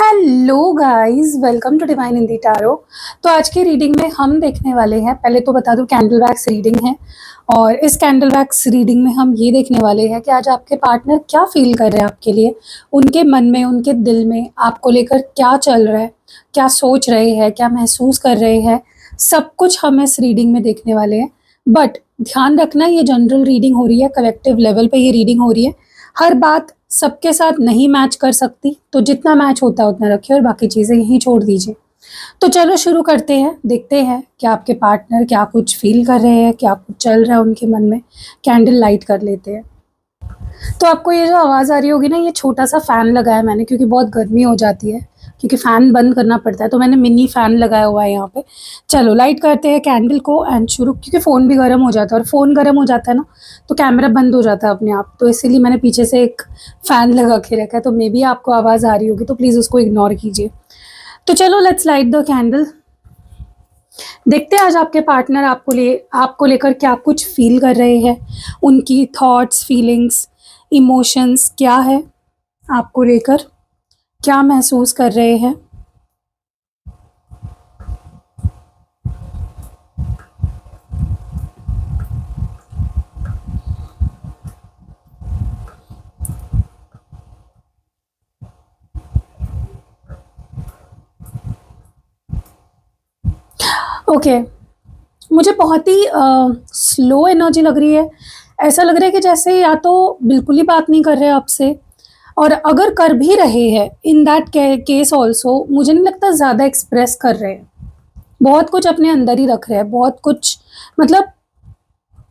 Hello guys, welcome to divine Hindi tarot. तो आज की रीडिंग में हम देखने वाले हैं, पहले तो बता दूं कैंडल वैक्स रीडिंग है। और इस कैंडल वैक्स रीडिंग में हम ये देखने वाले हैं कि आज आपके पार्टनर क्या फील कर रहे हैं आपके लिए, उनके मन में, उनके दिल में आपको लेकर क्या चल रहा है, क्या सोच रहे हैं, क्या महसूस कर रहे हैं, सब कुछ हम इस रीडिंग में देखने वाले हैं। बट ध्यान रखना, ये जनरल रीडिंग हो रही है, कलेक्टिव लेवल पे ये रीडिंग हो रही है। हर बात सबके साथ नहीं मैच कर सकती, तो जितना मैच होता है उतना रखिए और बाकी चीज़ें यहीं छोड़ दीजिए। तो चलो शुरू करते हैं, देखते हैं कि आपके पार्टनर क्या कुछ फील कर रहे हैं, क्या कुछ चल रहा है उनके मन में। कैंडल लाइट कर लेते हैं। तो आपको ये जो आवाज़ आ रही होगी ना, ये छोटा सा फ़ैन लगाया मैंने, क्योंकि बहुत गर्मी हो जाती है, क्योंकि फ़ैन बंद करना पड़ता है, तो मैंने मिनी फ़ैन लगाया हुआ है यहाँ पे। चलो लाइट करते हैं कैंडल को एंड शुरू, क्योंकि फ़ोन भी गर्म हो जाता है, और फ़ोन गर्म हो जाता है ना तो कैमरा बंद हो जाता है अपने आप, तो इसीलिए मैंने पीछे से एक फ़ैन लगा के रखा है। तो मे बी आपको आवाज़ आ रही होगी, तो प्लीज़ उसको इग्नोर कीजिए। तो चलो लेट्स लाइट द कैंडल। देखते हैं आज आपके पार्टनर आपको लेकर क्या कुछ फील कर रहे हैं, उनकी थॉट्स, फीलिंग्स, इमोशंस क्या है, आपको लेकर क्या महसूस कर रहे हैं। ओके, मुझे बहुत ही स्लो एनर्जी लग रही है। ऐसा लग रहा है कि जैसे या तो बिल्कुल ही बात नहीं कर रहे आपसे, और अगर कर भी रहे हैं इन दैट केस ऑल्सो मुझे नहीं लगता ज़्यादा एक्सप्रेस कर रहे हैं। बहुत कुछ अपने अंदर ही रख रहे हैं, बहुत कुछ, मतलब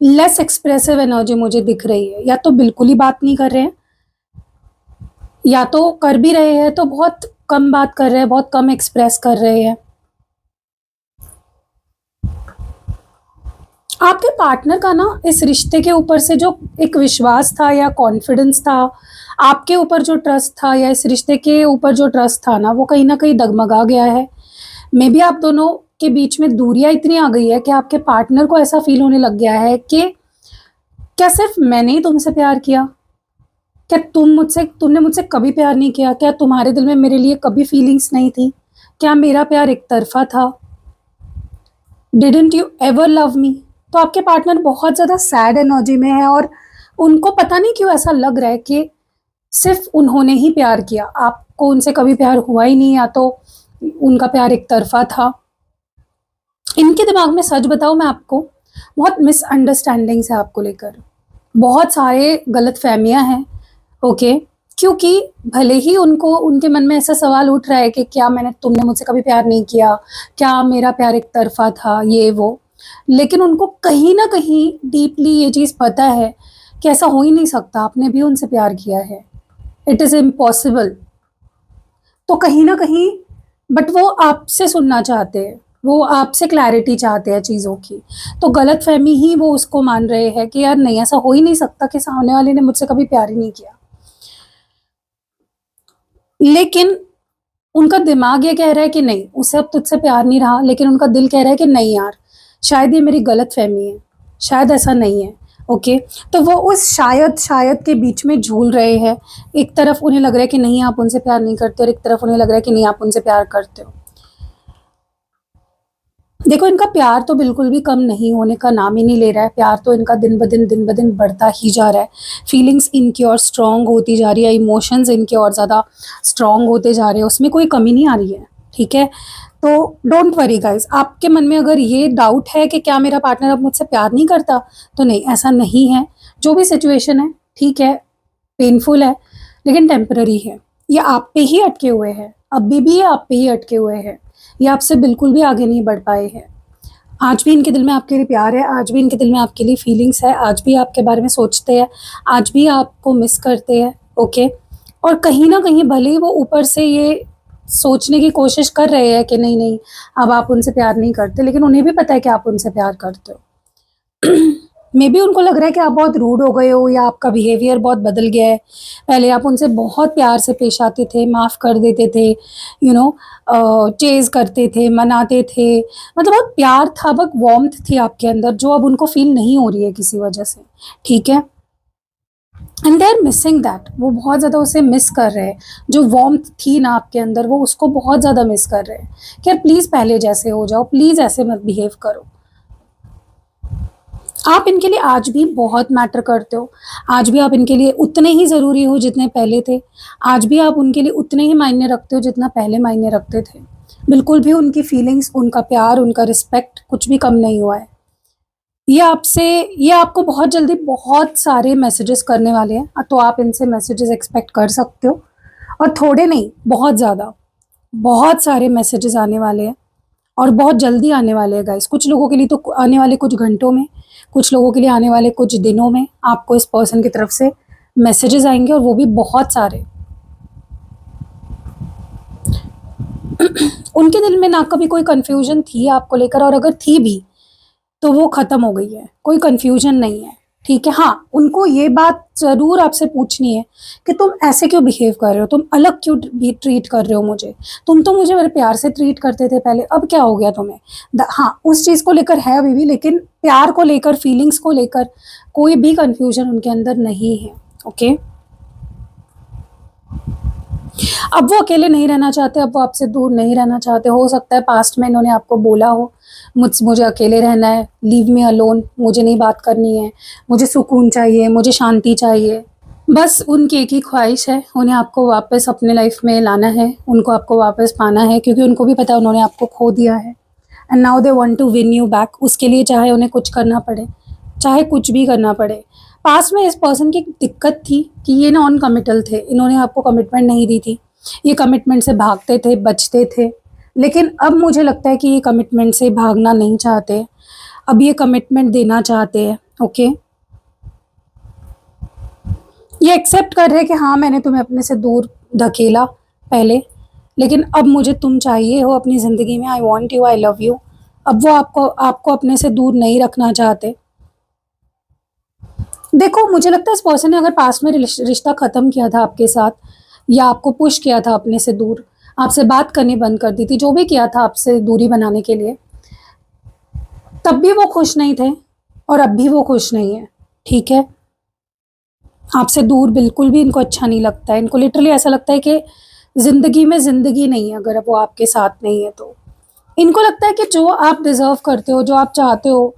लेस एक्सप्रेसिव एनर्जी मुझे दिख रही है। या तो बिल्कुल ही बात नहीं कर रहे हैं, या तो कर भी रहे हैं तो बहुत कम बात कर रहे हैं, बहुत कम एक्सप्रेस कर रहे हैं। आपके पार्टनर का ना इस रिश्ते के ऊपर से जो एक विश्वास था या कॉन्फिडेंस था, आपके ऊपर जो ट्रस्ट था या इस रिश्ते के ऊपर जो ट्रस्ट था ना, वो कहीं ना कहीं डगमगा गया है। मे बी आप दोनों के बीच में दूरियां इतनी आ गई है कि आपके पार्टनर को ऐसा फील होने लग गया है कि क्या सिर्फ मैंने ही तुमसे प्यार किया, क्या तुमने मुझसे कभी प्यार नहीं किया, क्या तुम्हारे दिल में मेरे लिए कभी फीलिंग्स नहीं थी, क्या मेरा प्यार एक तरफा था, didn't you ever love me. तो आपके पार्टनर बहुत ज़्यादा सैड एनर्जी में है, और उनको पता नहीं क्यों ऐसा लग रहा है कि सिर्फ उन्होंने ही प्यार किया, आपको उनसे कभी प्यार हुआ ही नहीं, या तो उनका प्यार एक तरफा था। इनके दिमाग में सच बताऊं मैं आपको, बहुत मिसअंडरस्टैंडिंग्स है आपको लेकर, बहुत सारे गलत फहमियाँ हैं। ओके, क्योंकि भले ही उनको, उनके मन में ऐसा सवाल उठ रहा है कि क्या तुमने मुझसे कभी प्यार नहीं किया, क्या मेरा प्यार एक तरफा था, ये वो, लेकिन उनको कहीं ना कहीं डीपली ये चीज़ पता है कि ऐसा हो ही नहीं सकता, आपने भी उनसे प्यार किया है, इट इज़ इम्पॉसिबल। तो कहीं ना कहीं, बट वो आपसे सुनना चाहते हैं, वो आपसे क्लैरिटी चाहते हैं चीज़ों की। तो गलत फहमी ही वो उसको मान रहे हैं कि यार नहीं, ऐसा हो ही नहीं सकता कि सामने वाले ने मुझसे कभी प्यार ही नहीं किया। लेकिन उनका दिमाग ये कह रहा है कि नहीं, उसे अब तुझसे प्यार नहीं रहा, लेकिन उनका दिल कह रहा है कि नहीं यार, शायद ये मेरी गलत फहमी है, शायद ऐसा नहीं है। ओके, तो वो उस शायद के बीच में झूल रहे हैं। एक तरफ उन्हें लग रहा है कि नहीं आप उनसे प्यार नहीं करते, और एक तरफ उन्हें लग रहा है कि नहीं आप उनसे प्यार करते हो। देखो, इनका प्यार तो बिल्कुल भी कम नहीं होने का नाम ही नहीं ले रहा है, प्यार तो इनका दिन ब दिन बढ़ता ही जा रहा है। फीलिंग्स इनकी और स्ट्रॉन्ग होती जा रही है, इमोशंस इनके और ज़्यादा स्ट्रॉन्ग होते जा रहे हैं, उसमें कोई कमी नहीं आ रही है। ठीक है, तो डोंट वरी गाइज, आपके मन में अगर ये डाउट है कि क्या मेरा पार्टनर अब मुझसे प्यार नहीं करता, तो नहीं, ऐसा नहीं है। जो भी सिचुएशन है, ठीक है, पेनफुल है, लेकिन टेम्पररी है। ये आप पे ही अटके हुए हैं, अभी भी ये आप पे ही अटके हुए हैं, ये आपसे बिल्कुल भी आगे नहीं बढ़ पाए हैं। आज भी इनके दिल में आपके लिए प्यार है, आज भी इनके दिल में आपके लिए फीलिंग्स है, आज भी आपके बारे में सोचते हैं, आज भी आपको मिस करते हैं। ओके, और कहीं ना कहीं भले ही वो ऊपर से ये सोचने की कोशिश कर रहे हैं कि नहीं नहीं, अब आप उनसे प्यार नहीं करते, लेकिन उन्हें भी पता है कि आप उनसे प्यार करते हो। मे बी उनको लग रहा है कि आप बहुत रूड हो गए हो, या आपका बिहेवियर बहुत बदल गया है। पहले आप उनसे बहुत प्यार से पेश आते थे, माफ़ कर देते थे, चेज़ करते थे, मनाते थे, मतलब बहुत प्यार था, बहुत वार्मथ थी आपके अंदर, जो अब उनको फील नहीं हो रही है किसी वजह से। ठीक है, and they are missing that, वो बहुत ज़्यादा उसे मिस कर रहे हैं। जो वार्मथ थी ना आपके अंदर, वो उसको बहुत ज़्यादा मिस कर रहे हैं कि यार प्लीज़ पहले जैसे हो जाओ, प्लीज़ ऐसे मत बिहेव करो। आप इनके लिए आज भी बहुत मैटर करते हो, आज भी आप इनके लिए उतने ही ज़रूरी हो जितने पहले थे, आज भी आप उनके लिए उतने ही मायने रखते हो जितना पहले मायने रखते थे। बिल्कुल भी उनकी फीलिंग्स, उनका प्यार, उनका रिस्पेक्ट कुछ भी कम नहीं हुआ है। ये आपसे ये आपको बहुत जल्दी बहुत सारे मैसेजेस करने वाले हैं, तो आप इनसे मैसेजेस एक्सपेक्ट कर सकते हो। और थोड़े नहीं, बहुत ज़्यादा, बहुत सारे मैसेजेस आने वाले हैं और बहुत जल्दी आने वाले हैं गाइस। कुछ लोगों के लिए तो आने वाले कुछ घंटों में, कुछ लोगों के लिए आने वाले कुछ दिनों में आपको इस पर्सन की तरफ से मैसेजेस आएंगे, और वो भी बहुत सारे। उनके दिल में ना कभी कोई कंफ्यूजन थी आपको लेकर, और अगर थी भी तो वो खत्म हो गई है, कोई कंफ्यूजन नहीं है, ठीक है। हाँ, उनको ये बात ज़रूर आपसे पूछनी है कि तुम ऐसे क्यों बिहेव कर रहे हो, तुम अलग क्यों भी ट्रीट कर रहे हो मुझे, तुम तो मुझे बड़े प्यार से ट्रीट करते थे पहले, अब क्या हो गया तुम्हें। हाँ, उस चीज़ को लेकर है अभी भी, लेकिन प्यार को लेकर, फीलिंग्स को लेकर कोई भी कंफ्यूजन उनके अंदर नहीं है। ओके, अब वो अकेले नहीं रहना चाहते, अब वो आपसे दूर नहीं रहना चाहते। हो सकता है पास्ट में इन्होंने आपको बोला हो, मुझे अकेले रहना है, लीव मी अलोन, मुझे नहीं बात करनी है, मुझे सुकून चाहिए, मुझे शांति चाहिए। बस उनकी एक ही ख्वाहिश है, उन्हें आपको वापस अपने लाइफ में लाना है, उनको आपको वापस पाना है, क्योंकि उनको भी पता है उन्होंने आपको खो दिया है। And now they want to win you back. उसके लिए चाहे उन्हें कुछ करना पड़े, चाहे कुछ भी करना पड़े। पास में इस पर्सन की दिक्कत थी कि ये नॉन कमिटल थे, इन्होंने आपको कमिटमेंट नहीं दी थी, ये कमिटमेंट से भागते थे, बचते थे। लेकिन अब मुझे लगता है कि ये कमिटमेंट से भागना नहीं चाहते, अब ये कमिटमेंट देना चाहते हैं। ओके, ये एक्सेप्ट कर रहे हैं कि हाँ, मैंने तुम्हें अपने से दूर धकेला पहले, लेकिन अब मुझे तुम चाहिए हो अपनी ज़िंदगी में, I want you, I love you. अब वो आपको आपको अपने से दूर नहीं रखना चाहते। देखो, मुझे लगता है इस पर्सन ने अगर पास्ट में रिश्ता ख़त्म किया था आपके साथ, या आपको पुश किया था अपने से दूर, आपसे बात करनी बंद कर दी थी, जो भी किया था आपसे दूरी बनाने के लिए, तब भी वो खुश नहीं थे और अब भी वो खुश नहीं है, ठीक है। आपसे दूर बिल्कुल भी इनको अच्छा नहीं लगता है, इनको लिटरली ऐसा लगता है कि ज़िंदगी में ज़िंदगी नहीं है अगर वो आपके साथ नहीं है तो। इनको लगता है कि जो आप डिज़र्व करते हो, जो आप चाहते हो,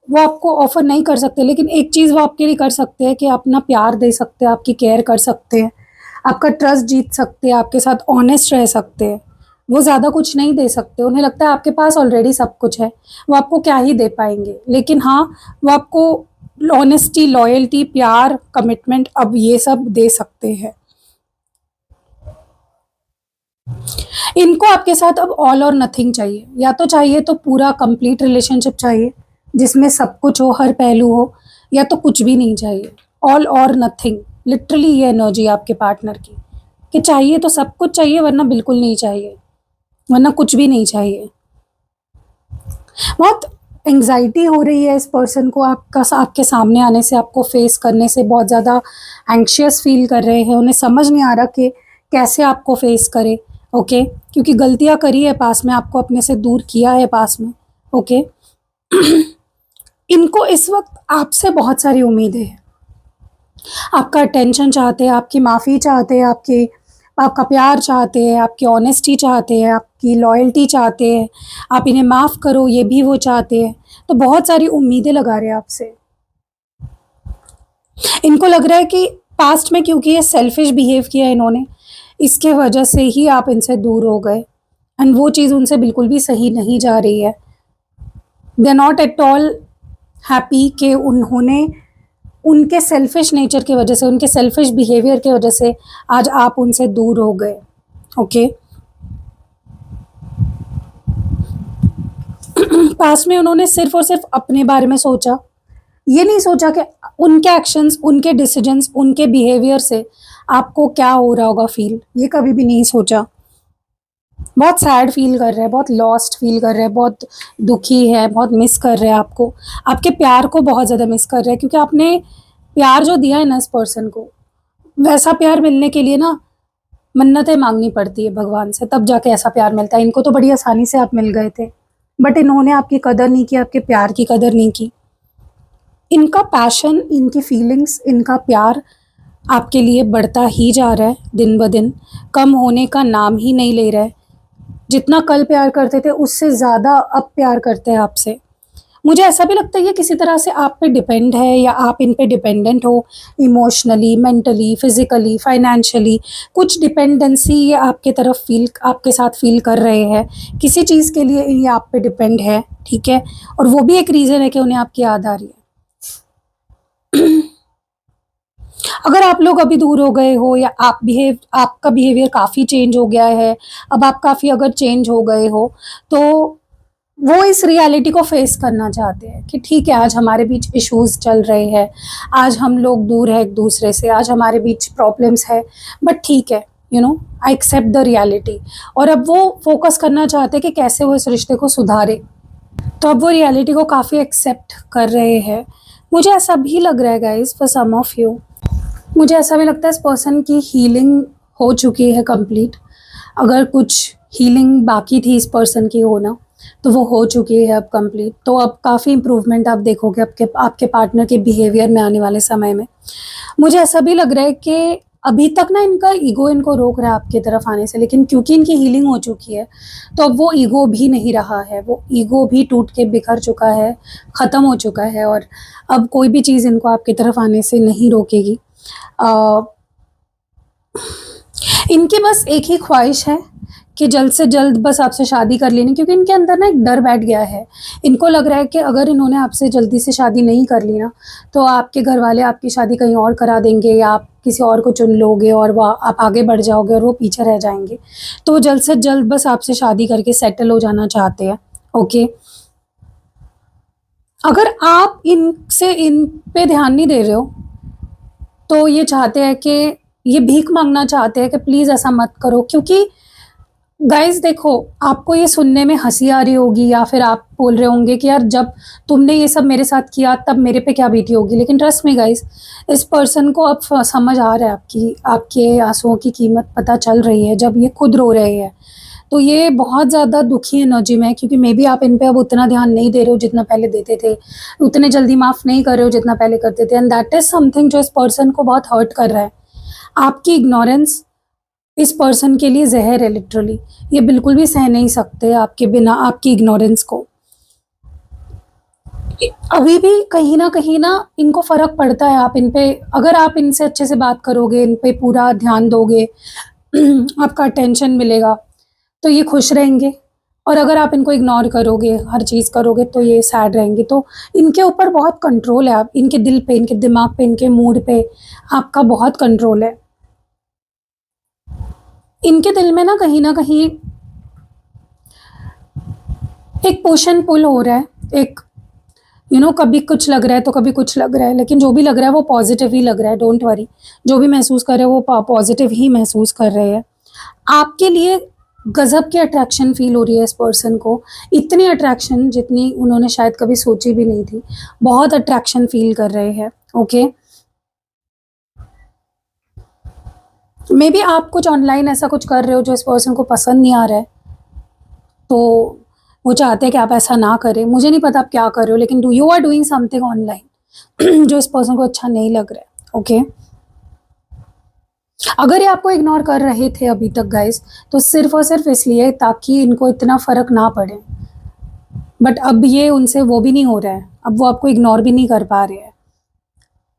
वो आपको ऑफ़र नहीं कर सकते, लेकिन एक चीज़ वो आपके लिए कर सकते हैं कि अपना प्यार दे सकते हैं, आपकी केयर कर सकते हैं, आपका ट्रस्ट जीत सकते हैं, आपके साथ ऑनेस्ट रह सकते हैं। वो ज़्यादा कुछ नहीं दे सकते, उन्हें लगता है आपके पास ऑलरेडी सब कुछ है, वो आपको क्या ही दे पाएँगे। लेकिन हाँ, वो आपको ऑनेस्टी, लॉयल्टी, प्यार, कमिटमेंट, अब ये सब दे सकते हैं। इनको आपके साथ अब ऑल और नथिंग चाहिए, या तो चाहिए तो पूरा कंप्लीट रिलेशनशिप चाहिए जिसमें सब कुछ हो, हर पहलू हो, या तो कुछ भी नहीं चाहिए, ऑल और नथिंग। लिटरली ये एनर्जी आपके पार्टनर की, कि चाहिए तो सब कुछ चाहिए, वरना बिल्कुल नहीं चाहिए, वरना कुछ भी नहीं चाहिए। बहुत एंग्जाइटी हो रही है इस पर्सन को आपके सामने आने से, आपको फेस करने से बहुत ज़्यादा एंग्शियस फील कर रहे हैं, उन्हें समझ नहीं आ रहा कि कैसे आपको फेस करे। ओके, क्योंकि गलतियाँ करी है पास में, आपको अपने से दूर किया है पास में। ओके, इनको इस वक्त आपसे बहुत सारी उम्मीदें हैं, आपका अटेंशन चाहते हैं, आपकी माफ़ी चाहते हैं, आपका प्यार चाहते हैं, आपकी ऑनेस्टी चाहते हैं, आपकी लॉयल्टी चाहते हैं, आप इन्हें माफ़ करो, ये भी वो चाहते हैं। तो बहुत सारी उम्मीदें लगा रहे हैं आपसे। इनको लग रहा है कि पास्ट में क्योंकि ये सेल्फिश बिहेव किया इन्होंने, इसके वजह से ही आप इनसे दूर हो गए, एंड वो चीज़ उनसे बिल्कुल भी सही नहीं जा रही है। They are not at all happy कि उन्होंने उनके सेल्फिश नेचर की वजह से, उनके सेल्फिश बिहेवियर की वजह से आज आप उनसे दूर हो गए। ओके, पास्ट में उन्होंने सिर्फ और सिर्फ अपने बारे में सोचा, ये नहीं सोचा कि उनके एक्शंस, उनके डिसीजंस, उनके बिहेवियर से आपको क्या हो रहा होगा फील, ये कभी भी नहीं सोचा। बहुत सैड फील कर रहे हैं, बहुत लॉस्ट फील कर रहे हैं, बहुत दुखी है, बहुत मिस कर रहे हैं आपको, आपके प्यार को बहुत ज़्यादा मिस कर रहे हैं, क्योंकि आपने प्यार जो दिया है ना इस पर्सन को, वैसा प्यार मिलने के लिए ना मन्नतें मांगनी पड़ती है भगवान से, तब जाके ऐसा प्यार मिलता है। इनको तो बड़ी आसानी से आप मिल गए थे, बट इन्होंने आपकी कदर नहीं की, आपके प्यार की कदर नहीं की। इनका पैशन, इनकी फीलिंग्स, इनका प्यार आपके लिए बढ़ता ही जा रहा है दिन ब दिन, कम होने का नाम ही नहीं ले रहा है। जितना कल प्यार करते थे उससे ज़्यादा अब प्यार करते हैं आपसे। मुझे ऐसा भी लगता है ये किसी तरह से आप पे डिपेंड है या आप इन पे डिपेंडेंट हो, इमोशनली, मेंटली, फिज़िकली, फाइनेंशियली कुछ डिपेंडेंसी ये आपके साथ फ़ील कर रहे हैं। किसी चीज़ के लिए ये आप पे डिपेंड है, ठीक है? और वो भी एक रीज़न है कि उन्हें आपकी याद आ रही है। अगर आप लोग अभी दूर हो गए हो या आपका बिहेवियर काफ़ी चेंज हो गया है, अब आप काफ़ी अगर चेंज हो गए हो, तो वो इस रियलिटी को फेस करना चाहते हैं कि ठीक है, आज हमारे बीच इश्यूज़ चल रहे हैं, आज हम लोग दूर हैं एक-दूसरे से, आज हमारे बीच प्रॉब्लम्स है, बट ठीक है, आई एक्सेप्ट द रियलिटी। और अब वो फ़ोकस करना चाहते हैं कि कैसे वो इस रिश्ते को सुधारें। तो अब वो रियलिटी को काफ़ी एक्सेप्ट कर रहे हैं। मुझे ऐसा भी लग रहा है guys for some of you, मुझे ऐसा भी लगता है इस पर्सन की हीलिंग हो चुकी है कंप्लीट। अगर कुछ हीलिंग बाकी थी इस पर्सन की होना, तो वो हो चुकी है अब कंप्लीट। तो अब काफ़ी इम्प्रूवमेंट आप देखोगे आपके पार्टनर के बिहेवियर में आने वाले समय में। मुझे ऐसा भी लग रहा है कि अभी तक ना इनका ईगो इनको रोक रहा है आपकी तरफ आने से, लेकिन क्योंकि इनकी हीलिंग हो चुकी है, तो अब वो ईगो भी नहीं रहा है, वो ईगो भी टूट के बिखर चुका है, ख़त्म हो चुका है, और अब कोई भी चीज़ इनको आपकी तरफ आने से नहीं रोकेगी। इनकी बस एक ही ख्वाहिश है कि जल्द से जल्द बस आपसे शादी कर लेनी, क्योंकि इनके अंदर ना एक डर बैठ गया है। इनको लग रहा है कि अगर इन्होंने आपसे जल्दी से शादी नहीं कर ली ना, तो आपके घर वाले आपकी शादी कहीं और करा देंगे या आप किसी और को चुन लोगे और वो आप आगे बढ़ जाओगे और वो पीछे रह जाएंगे। तो वो जल्द से जल्द बस आपसे शादी करके सेटल हो जाना चाहते हैं। ओके, अगर आप इन पे ध्यान नहीं दे रहे हो, तो ये चाहते हैं कि ये भीख मांगना चाहते हैं कि प्लीज़ ऐसा मत करो। क्योंकि गाइज़ देखो, आपको ये सुनने में हँसी आ रही होगी या फिर आप बोल रहे होंगे कि यार जब तुमने ये सब मेरे साथ किया तब मेरे पे क्या बीती होगी। लेकिन ट्रस्ट मी गाइज़, इस पर्सन को अब समझ आ रहा है, आपके आंसुओं की कीमत पता चल रही है जब ये खुद रो रहे हैं। तो ये बहुत ज़्यादा दुखी एनर्जी में है, क्योंकि मे बी आप इन पे अब उतना ध्यान नहीं दे रहे हो जितना पहले देते थे, उतने जल्दी माफ़ नहीं कर रहे हो जितना पहले करते थे, एंड दैट इज़ समथिंग जो इस पर्सन को बहुत हर्ट कर रहा है। आपकी इग्नोरेंस इस पर्सन के लिए ज़हर है लिटरली। ये बिल्कुल भी सह नहीं सकते आपके बिना आपकी इग्नोरेंस को। अभी भी कहीं ना इनको फ़र्क पड़ता है आप इन पे, अगर आप इनसे अच्छे से बात करोगे, इन पे पूरा ध्यान दोगे, आपका अटेंशन मिलेगा, तो ये खुश रहेंगे। और अगर आप इनको इग्नोर करोगे, हर चीज़ करोगे, तो ये सैड रहेंगे। तो इनके ऊपर बहुत कंट्रोल है, आप इनके दिल पे, इनके दिमाग पे, इनके मूड पे आपका बहुत कंट्रोल है। इनके दिल में ना कहीं एक पुश एंड पुल हो रहा है, एक कभी कुछ लग रहा है तो कभी कुछ लग रहा है, लेकिन जो भी लग रहा है वो पॉजिटिव ही लग रहा है। डोंट वरी, जो भी महसूस कर रहे हो वो पॉजिटिव ही महसूस कर रहे हैं। आपके लिए गजब की अट्रैक्शन फील हो रही है इस पर्सन को, इतनी अट्रैक्शन जितनी उन्होंने शायद कभी सोची भी नहीं थी। बहुत अट्रैक्शन फील कर रहे हैं। ओके, मे बी आप कुछ ऑनलाइन ऐसा कुछ कर रहे हो जो इस पर्सन को पसंद नहीं आ रहा है, तो वो चाहते हैं कि आप ऐसा ना करें। मुझे नहीं पता आप क्या कर रहे हो, लेकिन you are doing something online जो इस पर्सन को अच्छा नहीं लग रहा है। ओके, अगर ये आपको इग्नोर कर रहे थे अभी तक गाइस, तो सिर्फ और सिर्फ इसलिए ताकि इनको इतना फ़र्क ना पड़े। बट अब ये उनसे वो भी नहीं हो रहा है, अब वो आपको इग्नोर भी नहीं कर पा रहे हैं।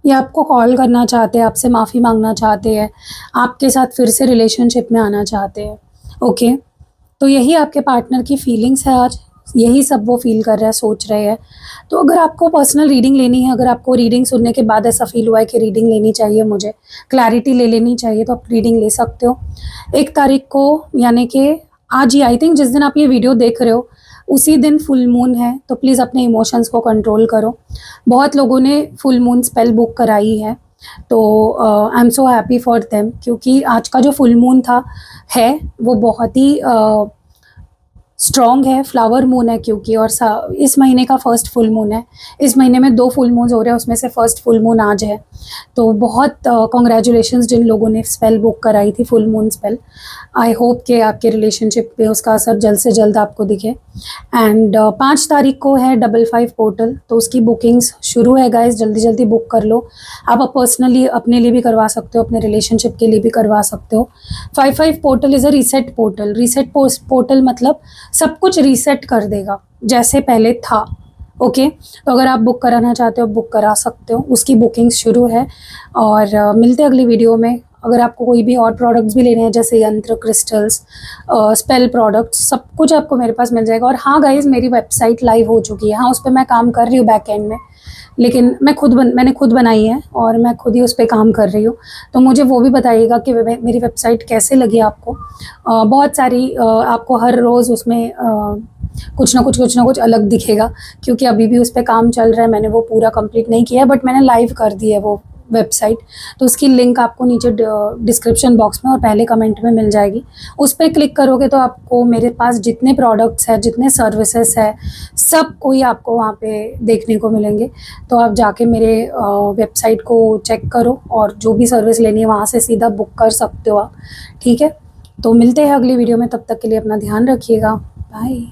ये आपको कॉल करना चाहते हैं, आपसे माफ़ी मांगना चाहते हैं, आपके साथ फिर से रिलेशनशिप में आना चाहते हैं। ओके, तो यही आपके पार्टनर की फीलिंग्स है आज, यही सब वो फ़ील कर रहा है, सोच रहे हैं। तो अगर आपको पर्सनल रीडिंग लेनी है, अगर आपको रीडिंग सुनने के बाद ऐसा फ़ील हुआ है कि रीडिंग लेनी चाहिए, मुझे क्लैरिटी ले लेनी चाहिए, तो आप रीडिंग ले सकते हो। 1 तारीख को, यानी कि आज ही, आई थिंक जिस दिन आप ये वीडियो देख रहे हो उसी दिन फुल मून है, तो प्लीज़ अपने इमोशंस को कंट्रोल करो। बहुत लोगों ने फुल मून स्पेल बुक कराई है, तो I am so happy for them, क्योंकि आज का जो फुल मून है वो बहुत ही स्ट्रॉन्ग है, फ्लावर मून है क्योंकि, और इस महीने का फर्स्ट फुल मून है। इस महीने में 2 फुल मून्स हो रहे हैं, उसमें से फर्स्ट फुल मून आज है। तो बहुत कॉन्ग्रेचुलेशंस जिन लोगों ने स्पेल बुक कराई थी, full moon spell. I hope कि आपके रिलेशनशिप पे उसका असर जल्द से जल्द आपको दिखे। एंड 5 तारीख को है 55 पोर्टल, तो उसकी बुकिंग्स शुरू है गाइस, जल्दी जल्दी बुक कर लो। आप पर्सनली अपने लिए भी करवा सकते हो, अपने रिलेशनशिप के लिए भी करवा सकते हो। 55 portal is a reset portal. Reset portal मतलब सब कुछ रीसेट कर देगा जैसे पहले था। ओके, तो अगर आप बुक कराना चाहते हो बुक करा सकते हो, उसकी बुकिंग शुरू है। और मिलते हैं अगली वीडियो में। अगर आपको कोई भी और प्रोडक्ट्स भी लेने हैं जैसे यंत्र, क्रिस्टल्स, स्पेल प्रोडक्ट्स, सब कुछ आपको मेरे पास मिल जाएगा। और हाँ गाइज़, मेरी वेबसाइट लाइव हो चुकी है। हाँ, उस पर मैं काम कर रही हूँ बैक एंड में, लेकिन मैंने खुद बनाई है और मैं खुद ही उस पर काम कर रही हूँ। तो मुझे वो भी बताइएगा कि मेरी वेबसाइट कैसे लगी आपको। बहुत सारी आपको हर रोज़ उसमें कुछ ना कुछ अलग दिखेगा, क्योंकि अभी भी उस पर काम चल रहा है। मैंने वो पूरा कंप्लीट नहीं किया है, बट मैंने लाइव कर दी है वो वेबसाइट। तो उसकी लिंक आपको नीचे डिस्क्रिप्शन बॉक्स में और पहले कमेंट में मिल जाएगी। उस पर क्लिक करोगे तो आपको मेरे पास जितने प्रोडक्ट्स हैं, जितने सर्विसेज है, सब कोई आपको वहाँ पे देखने को मिलेंगे। तो आप जाके मेरे वेबसाइट को चेक करो और जो भी सर्विस लेनी है वहाँ से सीधा बुक कर सकते हो आप। ठीक है, तो मिलते हैं अगली वीडियो में। तब तक के लिए अपना ध्यान रखिएगा। बाय।